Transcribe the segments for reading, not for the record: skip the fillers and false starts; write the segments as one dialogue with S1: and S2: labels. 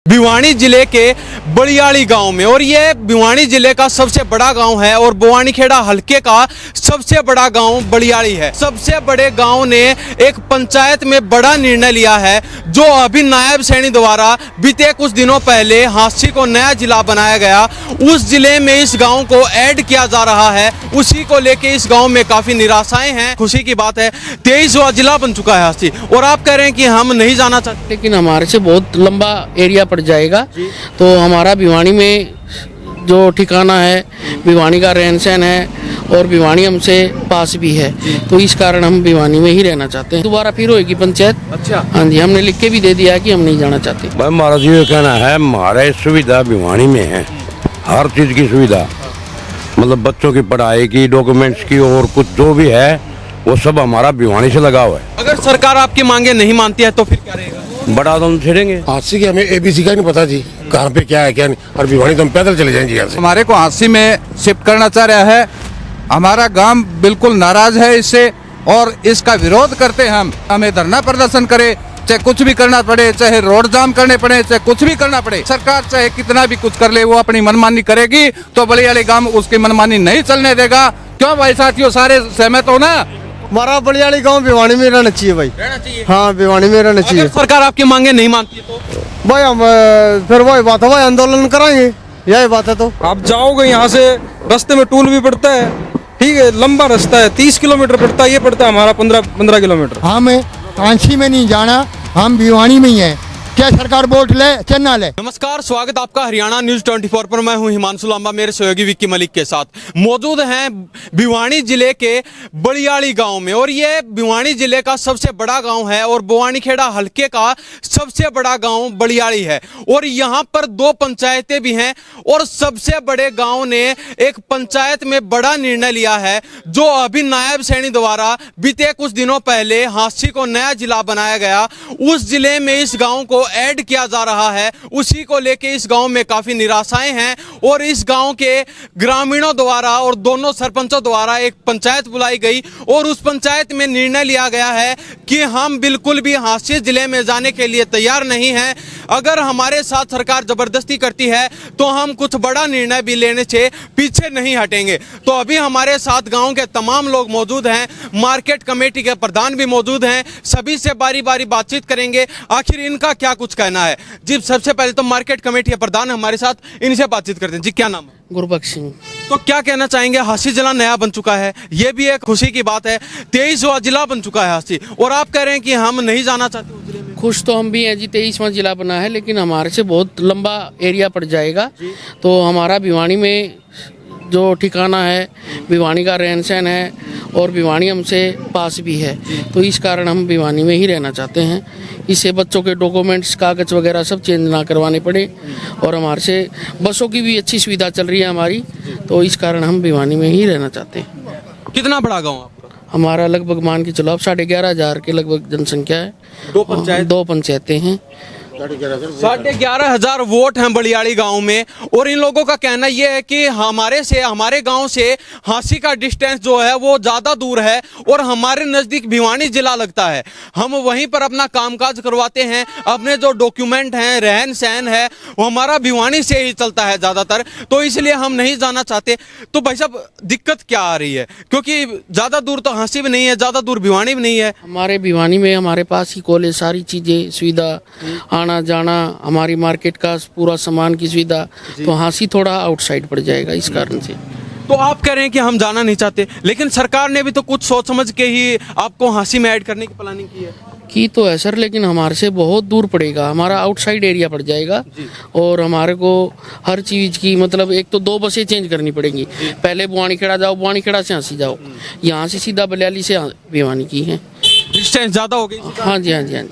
S1: भिवानी जिले के बलियाड़ी गांव में, और ये भिवानी जिले का सबसे बड़ा गांव है और बवानीखेड़ा हलके का सबसे बड़ा गांव बलियाड़ी है। सबसे बड़े गांव ने एक पंचायत में बड़ा निर्णय लिया है, जो अभी नायब सैनी द्वारा बीते कुछ दिनों पहले हांसी को नया जिला बनाया गया, उस जिले में इस गांव को ऐड किया जा रहा है। उसी को लेके इस गांव में काफी निराशाएं हैं। खुशी की बात है 23वां जिला बन चुका है हांसी, और आप कह रहे हैं कि हम नहीं जाना चाहते,
S2: लेकिन हमारे से बहुत लंबा एरिया पड़ जाएगा। तो हमारा भिवानी में जो ठिकाना है, भिवानी का रहन सहन है और भिवानी हमसे पास भी है, तो इस कारण हम भिवानी में ही रहना चाहते हैं। दोबारा फिर होगी पंचायत।
S1: अच्छा,
S2: हाँ जी, हमने लिख के भी दे दिया कि हम नहीं जाना चाहते।
S3: भाई हमारा जी ये कहना है, हमारे सुविधा भिवानी में है, हर चीज़ की सुविधा, मतलब बच्चों की पढ़ाई की, डॉक्यूमेंट्स की, और कुछ जो भी है वो सब हमारा भिवानी से लगा हुआ है।
S1: अगर सरकार आपकी मांगे नहीं मानती है तो फिर क्या रहेगा?
S3: बड़ा आंदोलन छेड़ेंगे।
S4: हांसी की हमें एबीसी का नहीं पता जी, कहाँ पे क्या है क्या नहीं, और भिवानी तो हम पैदल चले जाएंगे यहाँ से।
S5: हमारे को हांसी में शिफ्ट करना चाह रहा है। हमारा गांव बिल्कुल नाराज है इससे, और इसका विरोध करते हम। हमें धरना प्रदर्शन करे, चाहे कुछ भी करना पड़े, चाहे रोड जाम करने पड़े, चाहे कुछ भी करना पड़े। सरकार चाहे कितना भी कुछ कर ले, वो अपनी मनमानी करेगी, तो बलियाड़ी गांव उसकी मनमानी नहीं चलने देगा। क्यों भाई साथियों, सारे सहमत हो ना?
S6: हमारा बलियाड़ी गांव भिवानी में रहना चाहिए भाई।
S1: रहना चाहिए।
S6: हाँ, भिवानी में रहना चाहिए।
S1: अगर सरकार आपकी मांगे नहीं मानती है तो
S6: भाई हम फिर वही बात है, वही आंदोलन कराएंगे, यही बात है। तो
S7: आप जाओगे यहाँ से, रास्ते में टूल भी पड़ता है, ठीक है, लंबा रास्ता है, 30 किलोमीटर पड़ता है, ये पड़ता है हमारा 15 किलोमीटर।
S8: हम हांसी में नहीं जाना, हम भिवानी में ही है, क्या सरकार वोट ले चन्ना ले।
S1: नमस्कार, स्वागत आपका हरियाणा न्यूज 24 पर। मैं हूं हिमांशु लांबा, मेरे सहयोगी विक्की मलिक के साथ मौजूद हैं भिवानी जिले के बलियाड़ी गांव में, और ये भिवानी जिले का सबसे बड़ा गांव है और बवानीखेड़ा हलके का सबसे बड़ा गांव बलियाड़ी है। और यहां पर 2 पंचायतें भी हैं, और सबसे बड़े गांव ने एक पंचायत में बड़ा निर्णय लिया है, जो अभी नायब सैनी द्वारा बीते कुछ दिनों पहले हांसी को नया जिला बनाया गया, उस जिले में इस गाँव को ऐड किया जा रहा है। उसी को लेके इस गांव में काफी निराशाएं हैं, और इस गांव के ग्रामीणों द्वारा और दोनों सरपंचों द्वारा एक पंचायत बुलाई गई, और उस पंचायत में निर्णय लिया गया है कि हम बिल्कुल भी हांसी जिले में जाने के लिए तैयार नहीं हैं। अगर हमारे साथ सरकार जबरदस्ती करती है तो हम कुछ बड़ा निर्णय भी लेने से पीछे नहीं हटेंगे। तो अभी हमारे साथ गांव के तमाम लोग मौजूद हैं, मार्केट कमेटी के प्रधान भी मौजूद हैं, सभी से बारी बारी बातचीत करेंगे, आखिर इनका क्या कुछ कहना है। जी, सबसे पहले तो मार्केट कमेटी के प्रधान हमारे साथ, इनसे बातचीत करते हैं। जी, क्या नाम है?
S2: गुरबख्श सिंह।
S1: तो क्या कहना चाहेंगे? हांसी जिला नया बन चुका है, ये भी एक खुशी की बात है। 23वां जिला बन चुका है हांसी, और आप कह रहे हैं कि हम नहीं जाना चाहते उस जिले में।
S2: खुश तो हम भी हैं जी, 23वां जिला बना है, लेकिन हमारे से बहुत लंबा एरिया पड़ जाएगा। तो हमारा भिवानी में जो ठिकाना है, भिवानी का रहन सहन है और भिवानी हमसे पास भी है, तो इस कारण हम भिवानी में ही रहना चाहते हैं। इससे बच्चों के डॉक्यूमेंट्स, कागज वगैरह सब चेंज ना करवाने पड़े, और हमारे से बसों की भी अच्छी सुविधा चल रही है हमारी, तो इस कारण हम भिवानी में ही रहना चाहते हैं।
S1: कितना बड़ा गाँव आपका?
S2: हमारा लगभग मान के चलो आप 11,500 के लगभग जनसंख्या है।
S1: 2
S2: पंचायतें हैं,
S1: 11,500 वोट हैं बलियाड़ी गांव में, और इन लोगों का कहना यह है कि हमारे गांव से हांसी का डिस्टेंस जो है वो ज़्यादा दूर है, और हमारे नज़दीक भिवानी जिला लगता है। हम वहीं पर अपना कामकाज करवाते हैं, अपने जो डॉक्यूमेंट हैं, रहन सहन है, वो हमारा भिवानी से ही चलता है ज़्यादातर, तो इसलिए हम नहीं जाना चाहते। तो भाई साहब, दिक्कत क्या आ रही है? क्योंकि ज़्यादा दूर तो हांसी भी नहीं है, ज़्यादा दूर भिवानी भी नहीं है।
S2: हमारे भिवानी में हमारे पास ही कॉलेज, सारी चीज़ें, सुविधा, आना जाना, हमारी मार्केट का पूरा सामान की सुविधा, तो हांसी थोड़ा आउटसाइड पड़ जाएगा इस कारण से।
S1: तो आप कह रहे हैं कि हम जाना नहीं चाहते, लेकिन सरकार ने भी तो कुछ सोच समझ के ही आपको हांसी में ऐड करने की प्लानिंग की है।
S2: की तो है सर, लेकिन हमारे से बहुत दूर पड़ेगा, हमारा आउटसाइड एरिया पड़ जाएगा, और हमारे को हर चीज़ की मतलब एक तो 2 बसें चेंज करनी पड़ेंगी। पहले बवानीखेड़ा जाओ, बवानीखेड़ा से हांसी जाओ, यहाँ से सीधा बलियाली से भिवानी की है।
S1: डिस्टेंस ज़्यादा हो गई।
S2: हाँ जी, हाँ जी, हाँ जी।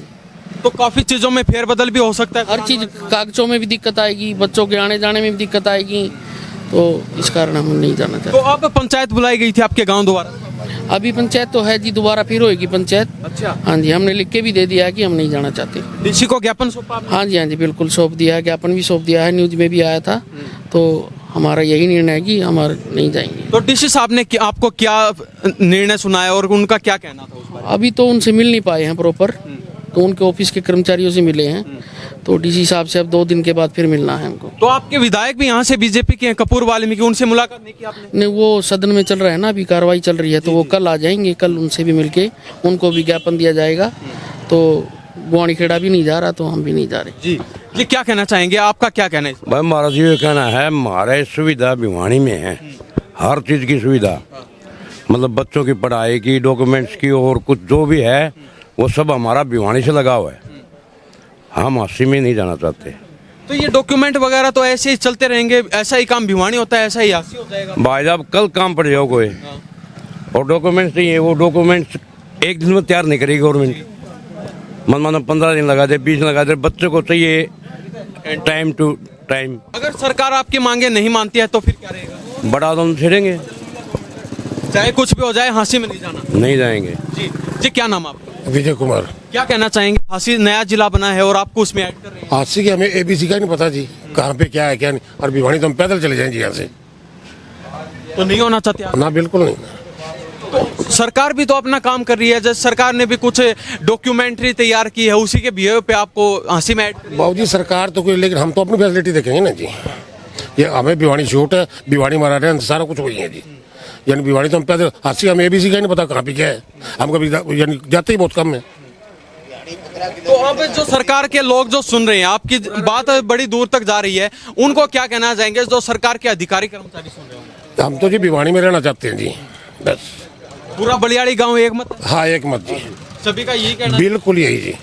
S1: तो काफ़ी चीज़ों में फेरबदल भी हो सकता है।
S2: हर चीज़, कागजों में भी दिक्कत आएगी, बच्चों के आने जाने में भी दिक्कत आएगी, तो इस कारण हम नहीं जाना चाहते।
S1: तो अब पंचायत बुलाई गई थी आपके गांव दोबारा?
S2: अभी पंचायत तो है जी, दोबारा फिर होगी पंचायत।
S1: अच्छा,
S2: हाँ जी, हमने लिख के भी दे दिया कि हम नहीं जाना चाहते।
S1: डीसी को ज्ञापन सौंपा आपने?
S2: हाँ जी, हाँ जी, बिल्कुल सौंप दिया है, ज्ञापन भी सौंप दिया है, न्यूज में भी आया था। तो हमारा यही निर्णय है कि हम नहीं जाएंगे।
S1: तो डीसी साहब ने आपको क्या निर्णय सुनाया और उनका क्या कहना था उस बारे में?
S2: अभी तो उनसे मिल नहीं पाए हैं प्रॉपर, तो उनके ऑफिस के कर्मचारियों से मिले हैं, तो डीसी साहब से अब 2 दिन के बाद फिर मिलना है हमको।
S1: तो आपके विधायक भी यहाँ से बीजेपी के हैं, कपूर वाल्मीकि, उनसे मुलाकात नहीं की आपने?
S2: नहीं, वो सदन में चल रहा है ना, अभी कार्रवाई चल रही है, तो वो कल आ जाएंगे, कल उनसे भी मिलके उनको विज्ञापन दिया जाएगा। तो बुआनीखेड़ा भी नहीं जा रहा, तो हम भी नहीं जा रहे।
S1: जी जी, क्या कहना चाहेंगे, आपका क्या कहना है?
S3: भाई हमारा जी ये कहना है, हमारे सुविधा भिवानी में है, हर चीज़ की सुविधा, मतलब बच्चों की पढ़ाई की, डॉक्यूमेंट्स की, और कुछ जो भी है वो सब हमारा भिवानी से लगा हुआ है। हम अस्सी में नहीं जाना चाहते।
S1: तो ये डॉक्यूमेंट वगैरह तो ऐसे ही चलते रहेंगे, ऐसा ही काम भिवानी होता है, ऐसा ही हासिल हो जाएगा।
S3: भाई साहब कल काम पड़ जाओ कोई और डॉक्यूमेंट्स नहीं है, वो डॉक्यूमेंट्स एक दिन में तैयार नहीं करेगी गवर्नमेंट। मानो 15 दिन लगा दे, 20 लगा दे, बच्चों को चाहिए टाइम टू टाइम।
S1: अगर सरकार आपकी मांगे नहीं मानती है तो फिर क्या रहेगा?
S3: बड़ा आंदोलन छेड़ेंगे,
S1: चाहे कुछ भी हो जाए, हांसी में नहीं जाना।
S3: नहीं जाएंगे।
S1: जी जी, क्या नाम आपका?
S4: विजय कुमार।
S1: क्या कहना चाहेंगे? हांसी नया जिला बना है और आपको उसमें ऐड कर रहे हैं।
S4: आज से कि हमें ABC का नहीं पता जी, कहाँ पे क्या है क्या नहीं, और भिवानी तो हम पैदल चले जाएंगे यहाँ से।
S1: तो नहीं होना चाहते आप?
S4: ना बिल्कुल नहीं।
S1: तो सरकार भी तो अपना काम कर रही है, जैसे सरकार ने भी कुछ डॉक्यूमेंट्री तैयार की है, उसी के बिहेव पे आपको हंसी में ऐड कर।
S4: बाबूजी सरकार तो कोई, लेकिन हम तो अपनी फैसिलिटी देखेंगे ना जी। ये हमें भिवानी छूट है, भिवानी मरा रहे हैं, सारा कुछ वही है जी। यानी भिवानी तो हम पैदल, आज से हमें ABC का नहीं पता कहाँ पे क्या है, हम कभी यानी जाते ही बहुत कम है।
S1: तो अब जो सरकार के लोग जो सुन रहे हैं, आपकी बात बड़ी दूर तक जा रही है, उनको क्या कहना चाहेंगे जो सरकार के अधिकारी कर्मचारी सुन रहे होंगे?
S4: हम तो जी भिवानी में रहना चाहते हैं जी, बस।
S1: पूरा बलियाड़ी गांव एक मत?
S4: हाँ एक मत जी,
S1: सभी का यही कहना?
S4: बिल्कुल यही जी।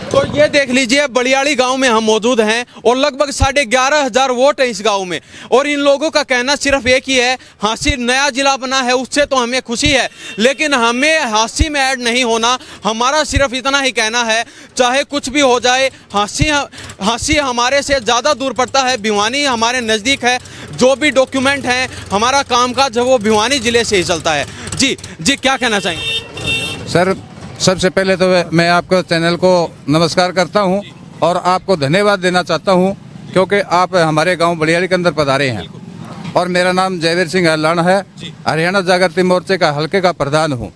S1: तो ये देख लीजिए, बलियाड़ी गांव में हम मौजूद हैं और लगभग 11,500 वोट है इस गांव में, और इन लोगों का कहना सिर्फ एक ही है, हांसी नया जिला बना है उससे तो हमें खुशी है, लेकिन हमें हांसी में ऐड नहीं होना। हमारा सिर्फ इतना ही कहना है, चाहे कुछ भी हो जाए, हांसी हमारे से ज़्यादा दूर पड़ता है, भिवानी हमारे नज़दीक है। जो भी डॉक्यूमेंट हैं, हमारा कामकाज है वो भिवानी जिले से ही चलता है। जी जी, क्या कहना चाहेंगे?
S5: सर सबसे पहले तो मैं आपको चैनल को नमस्कार करता हूं और आपको धन्यवाद देना चाहता हूं, क्योंकि आप हमारे गांव बलियाड़ी के अंदर पधारे हैं। और मेरा नाम जयवीर सिंह हल्लाना है, हरियाणा जागृति मोर्चे का हल्के का प्रधान हूं।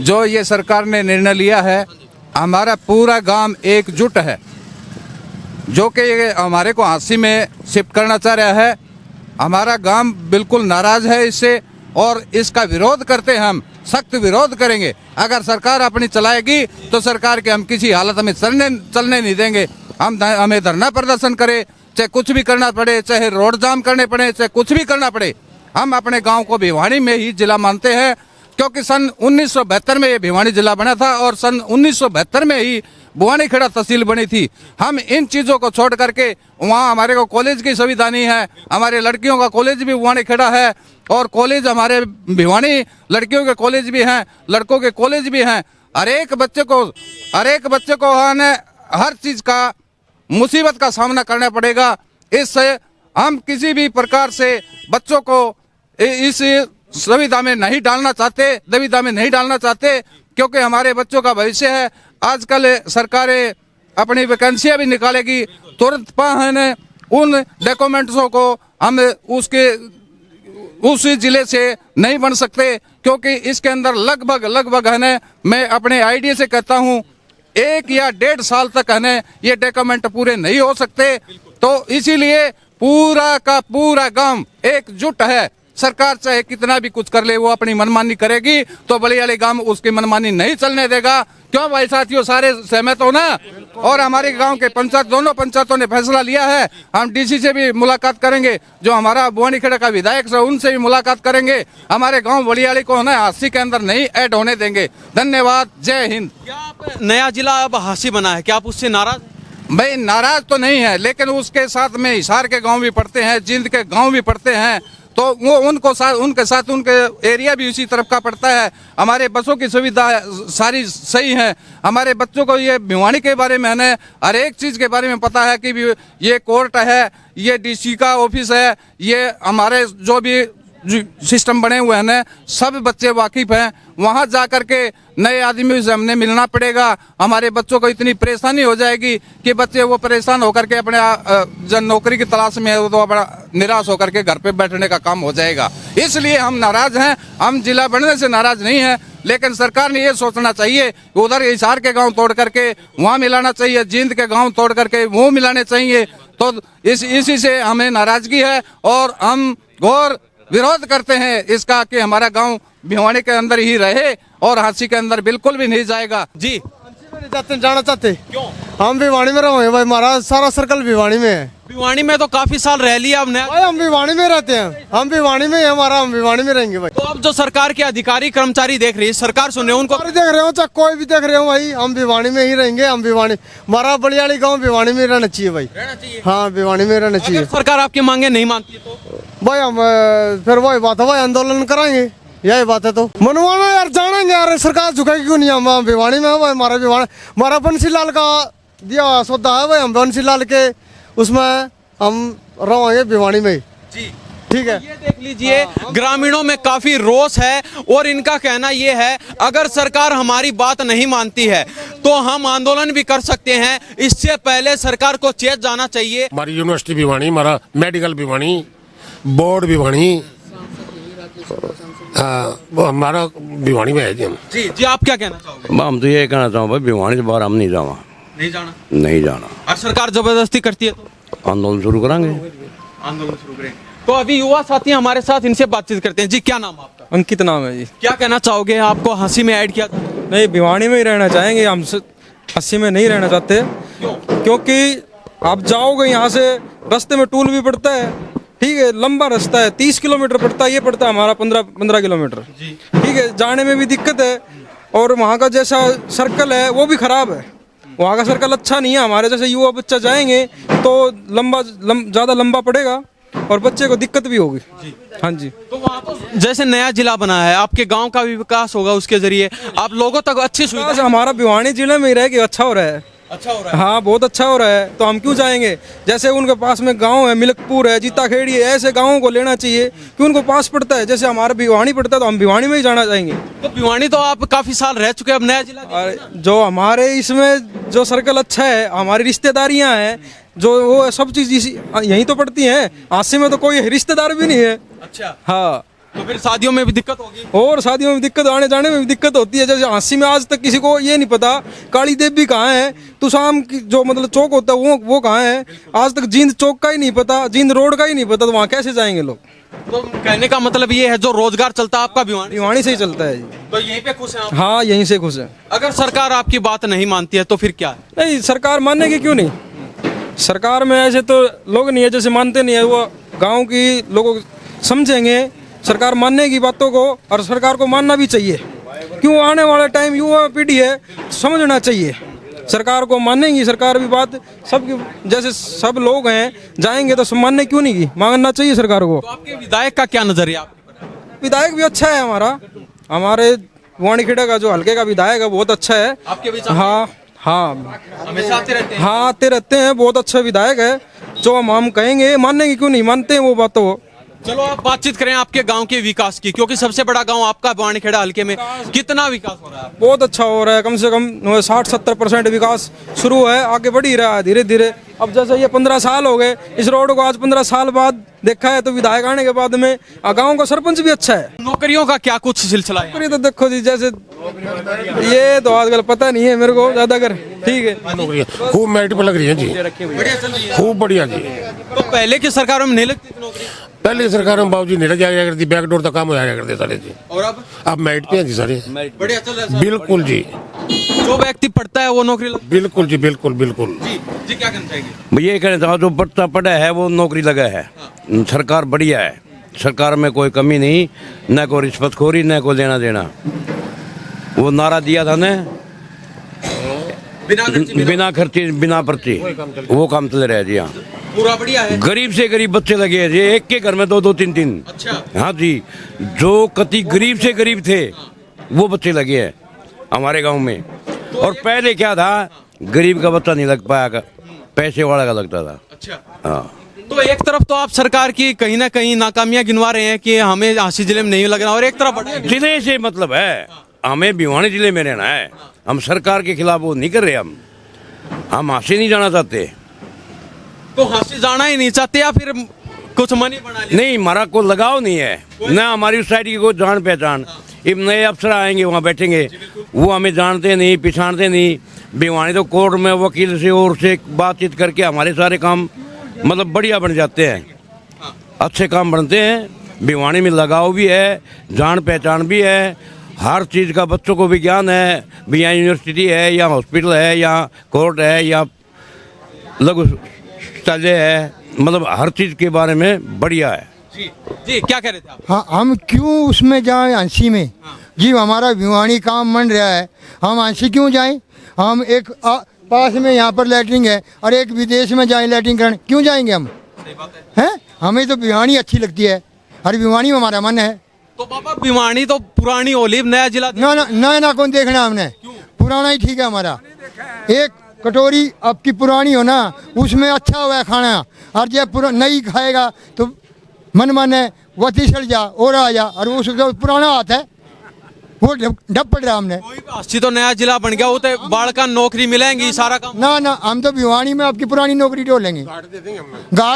S5: जो ये सरकार ने निर्णय लिया है, हमारा पूरा गांव एकजुट है, जो कि हमारे को हांसी में शिफ्ट करना चाह रहा है। हमारा गांव बिल्कुल नाराज है इससे, और इसका विरोध करते हैं, हम सख्त विरोध करेंगे। अगर सरकार अपनी चलाएगी तो सरकार के हम किसी हालत में चलने नहीं देंगे। हमें धरना प्रदर्शन करे, चाहे कुछ भी करना पड़े, चाहे रोड जाम करने पड़े, चाहे कुछ भी करना पड़े, हम अपने गांव को भिवानी में ही जिला मानते हैं। क्योंकि सन 1972 में ये भिवानी जिला बना था और सन 1972 में ही बुआनीखेड़ा तहसील बनी थी। हम इन चीज़ों को छोड़ करके, वहाँ हमारे को कॉलेज की सुविधा नहीं है, हमारे लड़कियों का कॉलेज भी बुआनीखेड़ा है, और कॉलेज हमारे भिवानी लड़कियों के कॉलेज भी हैं, लड़कों के कॉलेज भी हैं। हर एक बच्चे को हर चीज़ का मुसीबत का सामना करना पड़ेगा। इससे हम किसी भी प्रकार से बच्चों को इस दुविधा में नहीं डालना चाहते, क्योंकि हमारे बच्चों का भविष्य है। आजकल सरकारें अपनी वैकेंसियां भी निकालेगी, तुरंत उन डॉक्यूमेंट्सों को हम उस जिले से नहीं बन सकते, क्योंकि इसके अंदर लगभग मैं अपने आईडी से कहता हूँ 1 या 1.5 साल तक ये डॉक्यूमेंट पूरे नहीं हो सकते। तो इसीलिए पूरा का पूरा गांव एकजुट है। सरकार चाहे कितना भी कुछ कर ले, वो अपनी मनमानी करेगी, तो बलियाड़ी गांव उसकी मनमानी नहीं चलने देगा। क्यों भाई साथियों, सारे सहमत हो ना? और हमारे गांव के दोनों पंचायतों ने फैसला लिया है, हम डीसी से भी मुलाकात करेंगे, जो हमारा बुआनीखेड़ा का विधायक है उनसे भी मुलाकात करेंगे। हमारे गांव बलियाड़ी को हांसी के अंदर नहीं ऐड होने देंगे। धन्यवाद, जय हिंद।
S1: क्या आप नया जिला अब हांसी बना है, क्या आप उससे नाराज?
S5: भाई नाराज तो नहीं है, लेकिन उसके साथ में हिसार के गाँव भी पड़ते हैं, जिंद के गाँव भी पड़ते हैं, तो वो उनके साथ उनके एरिया भी उसी तरफ का पड़ता है। हमारे बसों की सुविधा सारी सही है। हमारे बच्चों को ये भिवानी के बारे में हर एक चीज़ के बारे में पता है कि ये कोर्ट है, ये डीसी का ऑफिस है, ये हमारे जो भी जो सिस्टम बने हुए हैं ना, सब बच्चे वाकिफ हैं। वहाँ जा कर के नए आदमी से हमने मिलना पड़ेगा। हमारे बच्चों को इतनी परेशानी हो जाएगी कि बच्चे वो परेशान होकर के अपने जब नौकरी की तलाश में है तो बड़ा निराश होकर के घर पे बैठने का काम हो जाएगा। इसलिए हम नाराज हैं। हम जिला बनने से नाराज नहीं हैं, लेकिन सरकार ने ये सोचना चाहिए उधर हिसार के गांव तोड़ करके वहाँ मिलाना चाहिए, जींद के गांव तोड़ करके वो मिलाने चाहिए। तो इसी से हमें नाराजगी है और हम घोर विरोध करते हैं इसका कि हमारा गांव भिवानी के अंदर ही रहे और हांसी के अंदर बिल्कुल भी नहीं जाएगा।
S1: जी
S6: नहीं जाते, जाना चाहते।
S1: क्यों?
S6: हम भिवानी में रहे भाई, हमारा सारा सर्कल भिवानी में है।
S1: भिवानी में तो काफी साल रह लिया अब नया।
S6: भाई हम भिवानी में रहते हैं, हम भिवानी में है हमारा, हम भिवानी में रहेंगे भाई।
S1: तो अब जो सरकार के अधिकारी कर्मचारी देख रही है, सरकार सुन रहे हैं उनको,
S6: और देख रहे हो चाहे कोई भी देख रहे हो भाई, हम भिवानी में ही रहेंगे। हम भिवानी, हमारा बलियाड़ी गांव भिवानी में रहना चाहिए भाई।
S1: रहना चाहिए।
S6: हाँ भिवानी में रहना चाहिए
S1: अगर सरकार आपकी मांगे नहीं मानती है तो
S6: भाई। हम फिर वही बात है भाई, आंदोलन कराएंगे, यही बात है। तो मनवाना यार, जानेंगे यार, सरकार झुकेगी क्यों नहीं। हम भिवानी में है भाई, हमारा भिवानी, हमारा बंसी लाल का दिया हुआ सौदा है भाई। हम बंसी लाल के उसमें हम रहेंगे भिवानी में।
S1: जी
S6: ठीक है।
S1: ये देख लीजिए, ग्रामीणों में काफी रोष है और इनका कहना ये है अगर सरकार हमारी बात नहीं मानती है तो हम आंदोलन भी कर सकते हैं। इससे पहले सरकार को चेत जाना चाहिए।
S4: हमारी यूनिवर्सिटी भिवानी, हमारा मेडिकल भिवानी, बोर्ड भिवानी, वो हमारा भिवानी में है जी। हम
S1: जी जी आप क्या कहना चाहोगे?
S3: हम तो ये कहना चाहूँ भाई, भिवानी से बाहर हम नहीं जावा,
S1: नहीं जाना।
S3: नहीं जाना।
S1: और सरकार जबरदस्ती करती है तो
S3: आंदोलन शुरू करांगे।
S1: आंदोलन शुरू करें। तो अभी युवा साथी हमारे साथ, इनसे बातचीत करते हैं। जी क्या नाम आपका?
S7: अंकित नाम है जी।
S1: क्या कहना चाहोगे? आपको हंसी में ऐड किया था?
S7: नहीं, भिवानी में ही रहना चाहेंगे हम, 80 में नहीं रहना चाहते। क्योंकि आप जाओगे यहाँ से, रास्ते में टूल भी पड़ता है, ठीक है, लंबा रास्ता है, 30 किलोमीटर पड़ता है, ये पड़ता है हमारा 15 किलोमीटर, ठीक है, जाने में भी दिक्कत है। और वहाँ का जैसा सर्कल है वो भी खराब है, वहाँ का सर्कल अच्छा नहीं है। हमारे जैसे युवा बच्चा जाएंगे तो ज़्यादा लंबा पड़ेगा और बच्चे को दिक्कत भी होगी। हाँ जी।
S1: तो वहाँ तो जैसे नया जिला बना है, आपके गांव का भी विकास होगा, उसके जरिए आप लोगों तक अच्छी सुविधा।
S7: हमारा भिवानी जिले में ही रह के अच्छा हो रहा है।
S1: अच्छा हो रहा है।
S7: हाँ बहुत अच्छा हो रहा है, तो हम क्यों जाएंगे? जैसे उनके पास में गांव है, मिल्कपुर है, जीता खेड़ी है, ऐसे गांवों को लेना चाहिए कि उनको पास पड़ता है। जैसे हमारा भिवानी पड़ता है तो हम भिवानी में ही जाना चाहेंगे।
S1: तो भिवानी तो आप काफी साल रह चुके हैं, अब नया जिला
S7: और जो हमारे इसमें जो सर्कल अच्छा है, हमारी रिश्तेदारियां हैं, जो वो सब चीज यहीं तो पड़ती हैं। आसी में तो कोई रिश्तेदार भी नहीं है।
S1: अच्छा।
S7: हाँ,
S1: तो फिर शादियों में भी दिक्कत होगी।
S7: और शादियों में दिक्कत, आने जाने में भी दिक्कत होती है। जैसे हांसी में आज तक किसी को ये नहीं पता काली देवी कहाँ है, तो शाम की जो मतलब चौक होता है वो कहाँ है, आज तक जींद चौक का ही नहीं पता, जींद रोड का ही नहीं पता, तो वहाँ कैसे जाएंगे लोग?
S1: तो कहने का मतलब ये है जो रोजगार चलता है आपका
S7: भिवानी से ही चलता है जी।
S1: तो यहीं पे खुश हैं आप?
S7: हाँ, यहीं से खुश है।
S1: अगर सरकार आपकी बात नहीं मानती है तो फिर क्या है?
S7: नहीं, सरकार मानेगी क्यों नहीं? सरकार में ऐसे तो लोग नहीं है जैसे मानते नहीं है, वो गाँव की लोग समझेंगे सरकार मानने की बातों को, और सरकार को मानना भी चाहिए। क्यों? आने वाला टाइम युवा पीढ़ी है, समझना चाहिए। सरकार को मानेंगी, सरकार भी बात सबकी, जैसे सब लोग हैं जाएंगे तो मानने क्यों नहीं की, मानना चाहिए सरकार को।
S1: तो आपके विधायक का क्या नजरिया?
S7: विधायक भी अच्छा है हमारे वाणीखेड़ा का जो हल्के का विधायक है बहुत अच्छा है।
S1: आपके बीच
S7: हाँ हाँ,
S1: हमेशा आते रहते हैं।
S7: हाँ आते रहते हैं, बहुत अच्छा विधायक है। जो हम कहेंगे मानने की क्यों नहीं, मानते हैं वो बातों को।
S1: चलो आप बातचीत करें आपके गांव के विकास की, क्योंकि सबसे बड़ा गांव आपका वाणीखेड़ा हल्के में, कितना विकास हो रहा है?
S7: बहुत अच्छा हो रहा है, कम से कम 60-70% विकास शुरू है, आगे बढ़ ही रहा है धीरे धीरे। अब जैसे ये 15 साल हो गए इस रोड को, आज 15 साल बाद देखा है, तो विधायक आने के बाद में गाँव का सरपंच भी अच्छा है।
S1: नौकरियों का क्या कुछ सिलसिला है?
S7: नौकरी तो देखो जी, जैसे ये तो आजकल पता नहीं है मेरे को ज्यादा कर, ठीक है,
S4: नौकरियाँ खूब मेरिट पर लग रही है जी,
S1: बढ़िया चल रही है।
S4: खूब बढ़िया जी।
S1: तो पहले की सरकारों में नहीं लगती थी नौकरी?
S4: पहले की सरकार में बाबूजी नहीं जाया करती, बैकडोर तक काम हो जाया करते सारे जी।
S1: और
S4: अब मेरिट पे हैं जी सारे,
S1: बढ़िया चल रहा है।
S4: बिल्कुल जी,
S1: जो व्यक्ति पढ़ता है वो नौकरी लगती
S4: बिल्कुल जी, बिल्कुल बिल्कुल।
S1: है। जी क्या कहना चाहेंगे?
S3: भैया ये कहना चाहो, जो पढ़ता पढ़ा है वो नौकरी लगा है। सरकार बढ़िया है, सरकार में कोई कमी नहीं, न कोई रिश्वतखोरी, न कोई लेना देना। वो नारा दिया था ने, बिना खर्चे बिना पर्ची, वो काम चल रहा है जी। हाँ,
S1: पूरा बढ़िया है।
S3: गरीब से गरीब बच्चे लगे हैं जी, एक के घर में 2-2, 3-3।
S1: अच्छा।
S3: हाँ जी, जो कति गरीब से गरीब थे वो बच्चे लगे हैं हमारे गांव में। और पहले क्या था, गरीब का बच्चा नहीं लग पाया, पैसे वाला का लगता था।
S1: अच्छा।
S3: हाँ,
S1: तो एक तरफ तो आप सरकार की कहीं ना कहीं नाकामियां गिनवा रहे हैं कि हमें झांसी जिले में नहीं लगना, और एक तरफ बड़ा
S3: जिले से मतलब है, हमें भिवानी जिले में रहना है। हम सरकार के खिलाफ वो नहीं कर रहे। हम झांसी नहीं जाना चाहते।
S1: तो झांसी जाना ही नहीं चाहते या फिर कुछ मन ही बना लिया?
S3: नहीं, हमारा कोई लगाव नहीं है, ना हमारी उस साइड की कोई जान पहचान। अब नए अफसर आएंगे, वहाँ बैठेंगे, वो हमें जानते नहीं, पहचानते नहीं। भिवानी तो कोर्ट में वकील से और से बातचीत करके हमारे सारे काम मतलब बढ़िया बन जाते हैं, अच्छे काम बनते हैं। भिवानी में लगाव भी है, जान पहचान भी है, हर चीज़ का बच्चों को भी ज्ञान है। भी यहाँ यूनिवर्सिटी है, या हॉस्पिटल है, या कोर्ट है, या लघु शौचालय है, मतलब हर चीज़ के बारे में बढ़िया है।
S1: जी क्या कह रहे थे आप?
S8: हाँ, हम क्यों उसमें जाएं अंशी में? जी हमारा भिवानी काम बन रहा है, हम अंशी क्यों जाएं? हम एक पास में यहाँ पर लैटरिन है और एक विदेश में जाएं लैटरिन करने, क्यों जाएंगे हम? हैं? हमें तो भिवानी अच्छी लगती है और भिवानी में हमारा मन है।
S1: तो पापा भिवानी तो पुरानी होली, नया जिला
S8: ना कौन देखना हमने, पुराना ही ठीक है हमारा। एक कटोरी आपकी पुरानी हो ना, उसमें अच्छा हुआ है खाना, और जब नई खाएगा तो मन है वो तिसड़ जा और आ जा, और वो उसका पुराना हाथ है वो डब पड़ रहा हमने।
S1: अस्सी तो नया जिला बन गया, वो तो बाढ़ का नौकरी मिलेंगी सारा काम।
S8: ना हम तो भिवानी में आपकी पुरानी नौकरी ढोलेंगे, गार्ड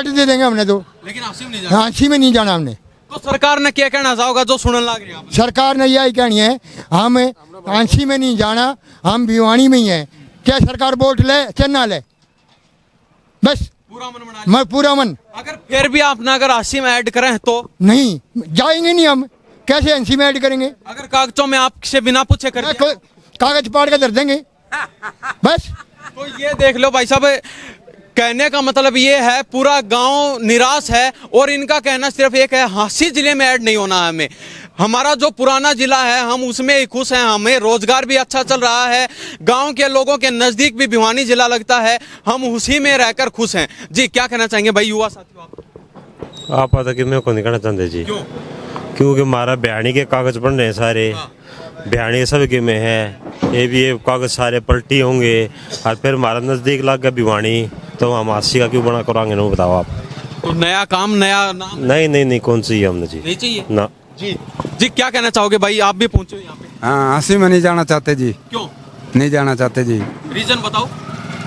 S8: दे देंगे हमने तो,
S1: लेकिन अस्सी में नहीं जाना।
S8: हाँसी में नहीं जाना हमने।
S1: तो सरकार ने क्या कहना चाहोगा जो सुनने लग रही है?
S8: सरकार ने यही कहनी है, हम हाँसी में नहीं जाना, हम भिवानी में ही हैं। क्या सरकार वोट ले चन्ना ले, बस
S1: पूरा मन बना
S8: मैं पूरा मन।
S1: अगर फिर भी आपने अगर अस्सी में ऐड करें तो
S8: नहीं जाएंगे, नहीं हम कैसे एनसी में ऐड करेंगे?
S1: अगर कागजों में आपसे बिना पूछे कर दिया,
S8: कागज पाड़ कर धर देंगे बस।
S1: तो ये देख लो भाई साहब, कहने का मतलब ये है पूरा गांव निराश है, और इनका कहना सिर्फ एक है, झांसी जिले में ऐड नहीं होना है हमें। हमारा जो पुराना जिला है हम उसमें ही खुश हैं, हमें रोजगार भी अच्छा चल रहा है, गांव के लोगों के नज़दीक भी भिवानी जिला लगता है, हम उसी में रहकर खुश हैं। जी क्या कहना चाहेंगे भाई युवा साथियों
S9: आप पता कि मैं को नहीं कहना चाहते जी।
S1: क्यों?
S9: क्योंकि हमारा भिवानी के कागज बन रहे हैं सारे, भिवानी के सब के में है, ये भी ये कागज सारे पलटी होंगे, और फिर हमारा नज़दीक लग गया भिवानी, तो हम हांसी का क्यों बना कराएंगे ना, बताओ आप।
S1: तो नया काम नया नाम
S9: नहीं कौन सी है हमने जी,
S1: नहीं चाहिए
S9: ना
S1: जी। जी क्या कहना चाहोगे भाई, आप भी पहुंचे हो यहाँ पे?
S5: हाँ, हाँसी में नहीं जाना चाहते जी,
S1: क्यों
S5: नहीं जाना चाहते जी।
S1: रीजन बताओ।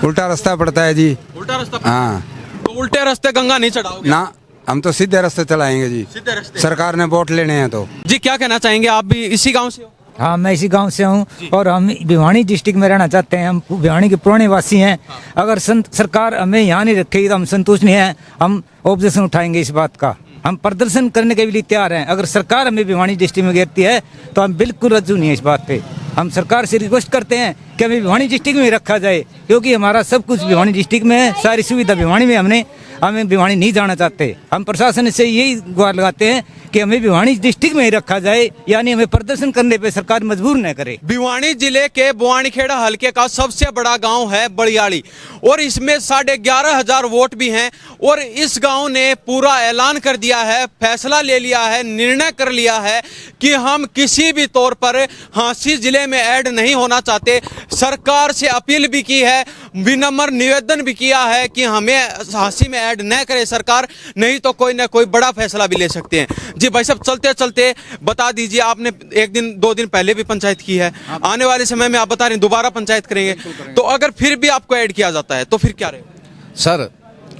S5: उल्टा रास्ता पड़ता है जी।
S1: उल्टा रास्ता?
S5: हाँ,
S1: तो उल्टे रास्ते गंगा नहीं चढ़ाओगे?
S5: ना, हम तो सीधे रास्ते चलाएंगे जी,
S1: सीधे रास्ते।
S5: सरकार ने वोट लेने हैं तो।
S1: जी क्या कहना चाहेंगे, आप भी इसी गांव से हो?
S10: हाँ, मैं इसी गांव से हूँ और हम भिवानी डिस्ट्रिक्ट में रहना चाहते हैं। हम भिवानी के पुराने वासी हैं। अगर सरकार हमें यहाँ नहीं रखेगी तो हम संतुष्ट नहीं हैं। हम ऑब्जेक्शन उठाएंगे इस बात का, हम प्रदर्शन करने के लिए तैयार हैं। अगर सरकार हमें भिवानी डिस्ट्रिक्ट में घेरती है तो हम बिल्कुल रज्जू नहीं है इस बात पे। हम सरकार से रिक्वेस्ट करते हैं कि हमें भिवानी डिस्ट्रिक्ट में रखा जाए, क्योंकि हमारा सब कुछ भिवानी डिस्ट्रिक्ट में है, सारी सुविधा भिवानी में। हमें भिवानी नहीं जाना चाहते। हम प्रशासन से यही गुहार लगाते हैं कि हमें भिवानी डिस्ट्रिक्ट में ही रखा जाए, यानी हमें प्रदर्शन करने पे सरकार मजबूर न करे।
S1: भिवानी जिले के बुआनीखेड़ा हलके का सबसे बड़ा गांव है बड़ियाली, और इसमें 11,500 वोट भी हैं, और इस गांव ने पूरा ऐलान कर दिया है, फैसला ले लिया है, निर्णय कर लिया है कि हम किसी भी तौर पर झांसी जिले में ऐड नहीं होना चाहते। सरकार से अपील भी की है, विनम्र निवेदन भी किया है कि हमें झांसी में ऐड न करे सरकार, नहीं तो कोई ना कोई बड़ा फैसला भी ले सकते हैं। जी भाई साहब, चलते चलते बता दीजिए, आपने एक दिन 2 दिन पहले भी पंचायत की है, आने वाले समय में आप बता रहे हैं दोबारा पंचायत करेंगे, तो अगर फिर भी आपको ऐड किया जाता है तो फिर क्या रहेगा?
S5: सर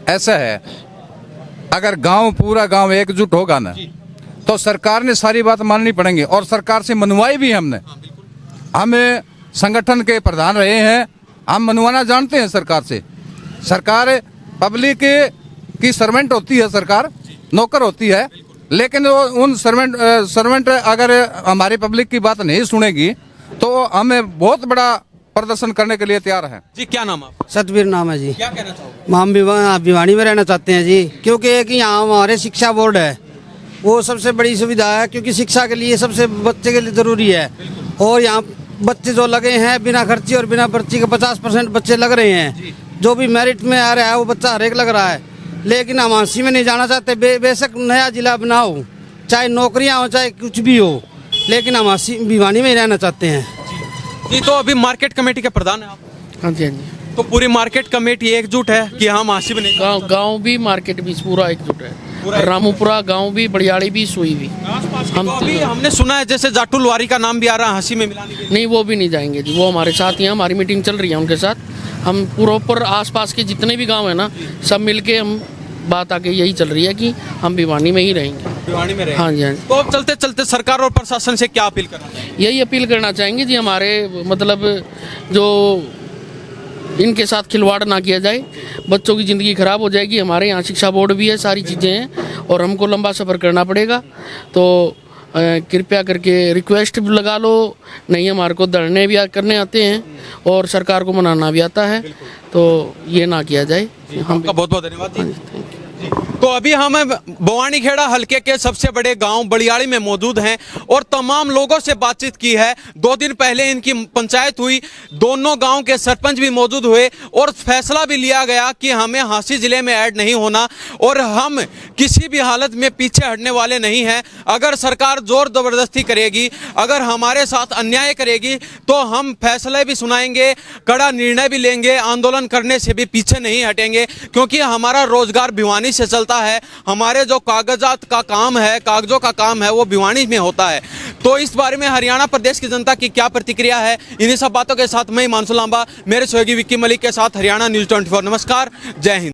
S5: ऐसा है, अगर गांव पूरा गांव एकजुट होगा ना तो सरकार ने सारी बात माननी पड़ेंगी, और सरकार से मनवाई भी हमने। हम संगठन के प्रधान रहे हैं, हम मनवाना जानते हैं सरकार से। सरकार पब्लिक की सर्वेंट होती है, सरकार नौकर होती है, लेकिन वो उन सर्वेंट अगर हमारी पब्लिक की बात नहीं सुनेगी तो हमें बहुत बड़ा प्रदर्शन करने के लिए तैयार है।
S1: जी क्या नाम है आपका?
S11: सतबीर नाम है जी।
S1: क्या कहना चाहोगे?
S11: हम भिवानी में रहना चाहते हैं जी, क्योंकि एक यहाँ हमारे शिक्षा बोर्ड है, वो सबसे बड़ी सुविधा है, क्योंकि शिक्षा के लिए सबसे बच्चे के लिए ज़रूरी है। और यहाँ बच्चे जो लगे हैं बिना खर्ची और बिना पर्ची के 50% बच्चे लग रहे हैं, जो भी मेरिट में आ रहा है वो बच्चा हर एक लग रहा है। लेकिन हम झांसी में नहीं जाना चाहते। बेशक नया जिला बनाओ, चाहे नौकरियाँ हो चाहे कुछ भी हो, लेकिन हम भिवानी में ही रहना चाहते हैं।
S1: जी तो अभी मार्केट कमेटी के प्रधान है आप?
S2: हाँ जी, हाँ जी।
S1: तो पूरी मार्केट कमेटी एकजुट है कि हम हांसी में नहीं।
S2: गांव भी मार्केट भी पूरा एकजुट है, रामूपुरा गांव भी, बड़ियाड़ी भी, सुई भी।
S1: हम अभी हमने सुना है जैसे जाटुल वारी का नाम भी आ रहा है हांसी में मिलाने के लिए।
S2: नहीं, वो भी नहीं जाएंगे जी, वो हमारे साथ ही हैं, हमारी मीटिंग चल रही है उनके साथ। हम प्रॉपर आसपास के जितने भी गांव है ना, सब मिलके हम बात आगे यही चल रही है कि हम भिवानी में ही रहेंगे।
S1: भिवानी में रहेंगे।
S2: हाँ जी, हाँ जी।
S1: तो अब चलते चलते सरकार और प्रशासन से क्या अपील करना चाहिए?
S2: यही अपील करना चाहेंगे जी, हमारे मतलब जो इनके साथ खिलवाड़ ना किया जाए, बच्चों की ज़िंदगी ख़राब हो जाएगी। हमारे यहाँ शिक्षा बोर्ड भी है, सारी चीज़ें हैं और हमको लंबा सफ़र करना पड़ेगा। तो कृपया करके रिक्वेस्ट भी लगा लो, नहीं हमारे को धरने भी करने आते हैं और सरकार को मनाना भी आता है, तो ये ना किया जाए।
S1: आपका बहुत बहुत धन्यवाद जी। तो अभी हम बवानीखेड़ा हलके के सबसे बड़े गांव बड़ियाड़ी में मौजूद हैं और तमाम लोगों से बातचीत की है। 2 दिन पहले इनकी पंचायत हुई, दोनों गांव के सरपंच भी मौजूद हुए और फैसला भी लिया गया कि हमें हांसी जिले में ऐड नहीं होना और हम किसी भी हालत में पीछे हटने वाले नहीं हैं। अगर सरकार जोर जबरदस्ती करेगी, अगर हमारे साथ अन्याय करेगी तो हम फैसले भी सुनाएंगे, कड़ा निर्णय भी लेंगे, आंदोलन करने से भी पीछे नहीं हटेंगे, क्योंकि हमारा रोजगार भिवानी से चलता है। हमारे जो कागजात का काम है, कागजों का काम है, वो भिवानी में होता है। तो इस बारे में हरियाणा प्रदेश की जनता की क्या प्रतिक्रिया है, इन्हीं सब बातों के साथ मैं हिमांशु लांबा मेरे सहयोगी विक्की मलिक के साथ हरियाणा न्यूज़ 24। नमस्कार, जय हिंद।